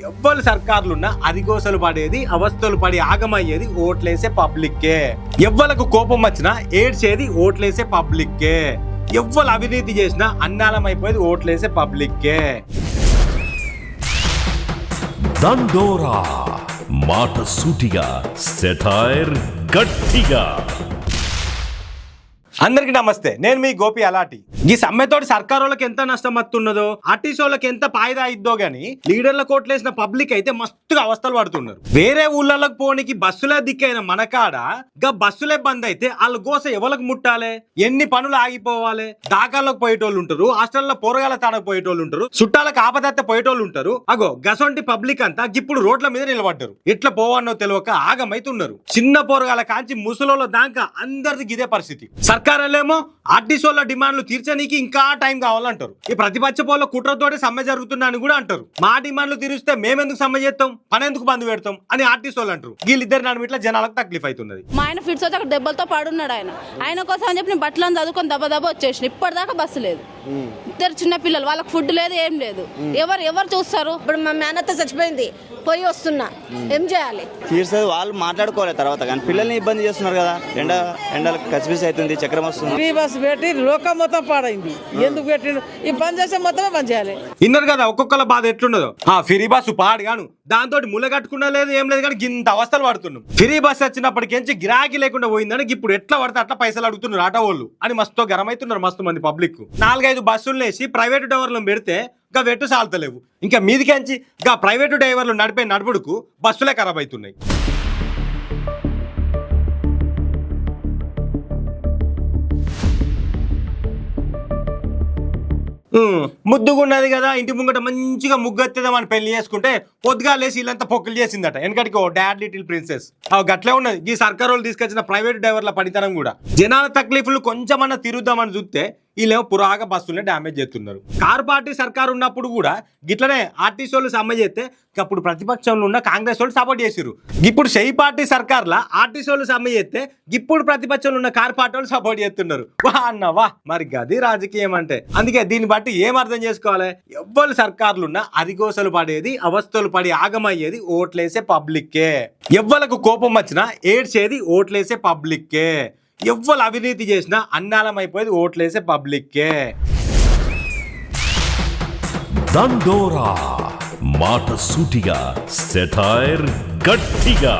ఎవ్వరు సర్కార్లున్నా అరిగోసలు పడేది అవస్థలు పడి ఆగమయ్యేది ఓట్లేసే పబ్లిక్కే. ఎవ్వలకు కోపం వచ్చినా ఏడ్చేది ఓట్లేసే పబ్లిక్కే. ఎవ్వరు అవినీతి చేసినా అన్నాలమైపోయేది ఓట్లేసే పబ్లిక్కే. దండోరా మాట సూటిగా, సెటైర్ గట్టిగా. అందరికి నమస్తే, నేను మీ గోపి అలాటి. ఈ సమ్మెతోటి సర్కార్ వాళ్ళకి ఎంత నష్టం వస్తున్నదో, ఆర్టీసీ వాళ్ళకి ఎంత పాయిదా ఇద్దో గానీ లీడర్ల కోట్లేసిన పబ్లిక్ అయితే మస్తుగా అవస్థలు పడుతున్నారు. వేరే ఊళ్ళకి పోనీకి బస్సులే దిక్కైన మనకాడ గా బస్సులే బంద్ అయితే వాళ్ళు గోస ఎవరికి ముట్టాలి? ఎన్ని పనులు ఆగిపోవాలి? దాకాలకు పోయేటోళ్ళు ఉంటారు, హాస్టల్లో పోరగాల తాడకు పోయేటోళ్ళు ఉంటారు, చుట్టాలకు ఆపదత్త పోయేటోళ్ళు ఉంటారు. అగో గసొంటి పబ్లిక్ అంతా ఇప్పుడు రోడ్ల మీద నిలబడ్డారు. ఎట్లా పోవన్నో తెలియక ఆగమైతున్నారు. చిన్న పోరగాల కాంచి ముసలోళ్ళ దాకా అందరిది ఇదే పరిస్థితి. సర్కారేమో ఆర్టీసీ వాళ్ళ డిమాండ్లు తీర్చడానికి ఇంకా టైం కావాలంటారు. ఈ ప్రతిపక్ష పోల కుట్రతోటి సమ్మె జరుగుతుందని కూడా అంటారు. మా డిమాండ్లు తీరిస్తే మేమెందుకు సమ్మె చేస్తాం, పని ఎందుకు బంద్ పెడతాం అని ఆర్టీసీ వాళ్ళు అంటారు. వీళ్ళిద్దరు నన్ను ఇట్లా జనాలకు తక్లీఫ్ అవుతున్నది. మా ఆయన ఫిట్స్ వచ్చి అక్కడ దెబ్బలతో పడున్నాడు. ఆయన కోసం అని చెప్పి నేను బట్టలను చదువుకొని దెబ్బ వచ్చేసిన. ఇప్పటిదాకా బస్సు లేదు. ఇద్దరు చిన్న పిల్లలు, వాళ్ళకి ఫుడ్ లేదు, ఏం లేదు. ఎవరు చూస్తారు? ఇప్పుడు మా మేనత్త చచ్చిపోయింది, పోయి వస్తున్నా, ఏం చేయాలి? తీర్చేది వాళ్ళు మాట్లాడుకోవాలి తర్వాత, కానీ పిల్లల్ని ఇబ్బంది చేస్తున్నారు కదా. ఎండలకు కసిపిసి అవుతుంది, చక్రం వస్తుంది. ఫ్రీ బస్ పెట్టి లోకం మొత్తం పాడైంది. ఎందుకు పెట్టిండు? ఈ బంద్ చేసే మొత్తమే బంద్ చేయాలి. విన్నారు కదా ఒక్కొక్కల బాధ ఎట్లున్నదో. ఫ్రీ బస్సు పాడుగాను, దాంతో ముళ్ళ కట్టుకున్నా లేదు, ఏం లేదు, కానీ ఇంత అవస్థలు పడుతున్నాం. ఫ్రీ బస్ వచ్చినప్పటికేంచి గిరాకీ లేకుండా పోయిందని ఇప్పుడు ఎట్లా పడితే అట్లా పైసలు అడుగుతున్నారు ఆటో వాళ్ళు అని మస్తు గరమైతున్నారు మస్తు మంది పబ్లిక్. 4-5 బస్సులు వేసి ప్రైవేటు డ్రైవర్లను పెడితే ఇంకా వెట్టు సాల్తలేవు. ఇంకా మీదికెంచి ఇంకా ప్రైవేటు డ్రైవర్లు నడిపే నడుపుడుకు బస్సులే ఖరాబ్ అవుతున్నాయి. ముద్దుగున్నది కదా, ఇంటి ముంగట మంచిగా ముగ్గెత్తేదామని పెళ్లి చేసుకుంటే పొద్దుగా లేసి ఇల్లంతా పొక్కులు చేసిందట. వెనకటికి ఓ డాడ్ లిటిల్ ప్రిన్సెస్ గట్లే ఉన్నది. ఈ సర్కార్ వాళ్ళు తీసుకొచ్చిన ప్రైవేట్ డ్రైవర్ల పనితనం కూడా. జనాల తక్లీఫ్లు కొంచెమన్నా తిరుగుదామని చూస్తే వీళ్ళేమో పురాగా బస్సులనే డ్యామేజ్ చేస్తున్నారు. కారు పార్టీ సర్కారు ఉన్నప్పుడు కూడా గిట్లనే ఆర్టీసీ వాళ్ళు సమ్మె చేస్తే అప్పుడు ప్రతిపక్షంలో ఉన్న కాంగ్రెస్ వాళ్ళు సపోర్ట్ చేసిరు. ఇప్పుడు షెయి పార్టీ సర్కార్లా ఆర్టీసీ వాళ్ళు సమ్మె చేస్తే ఇప్పుడు ప్రతిపక్షంలో ఉన్న కారు పార్టీ వాళ్ళు సపోర్ట్ చేస్తున్నారు. వా అన్నవా, మరి గది రాజకీయం అంటే. అందుకే దీన్ని బట్టి ఏం అర్థం చేసుకోవాలి? ఎవ్వరు సర్కార్లున్నా అరిగోసలు పడేది అవస్థలు పడి ఆగమయ్యేది ఓట్లేసే పబ్లిక్కే. ఎవ్వలకు కోపం వచ్చినా ఏడ్చేది ఓట్లేసే పబ్లిక్కే. ఎవ్వరు అవినీతి చేసినా అన్నాలమైపోయేది ఓట్లేసే పబ్లిక్కే. దండోరా మాట సూటిగా, సెటైర్ గట్టిగా.